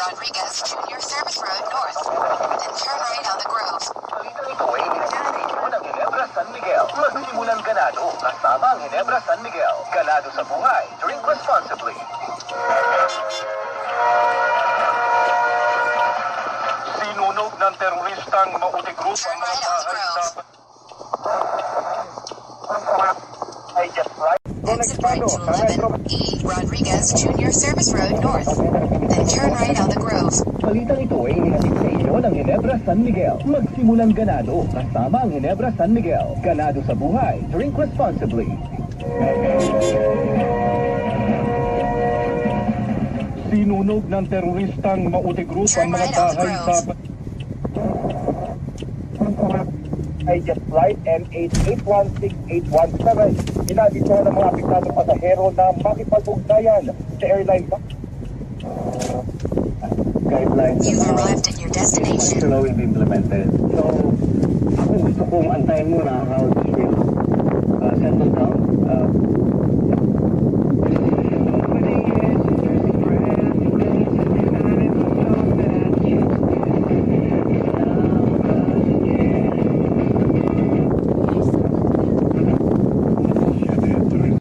Rodriguez Junior Service Road North, then turn right on the Grove. Balita nito ay inisiyo ng Ginebra San Miguel. Magsimulang ganado kasama ang Ginebra San Miguel. Ganado sa buhay. Drink responsibly. Sinunog ng teroristang Mauti Group ang mga bahay sa... Exit right to 11E Rodriguez Junior Service Road North, then turn right on the Grove. Balitang ito ay inihatid sa inyo ng Ginebra San Miguel. Magsimulang ganado kasama ang Ginebra San Miguel. Ganado sa buhay. Drink responsibly. Sinunog ng teroristang Mauti Group ang mga bahay sa... ay jet flight MH816817. Inabito ng mga apektadong pasahero na makipag-ugnayan sa airline ba? Guidelines You've arrived at your destination. will be implemented. So, ako gusto kong antayin muna how this will settle down.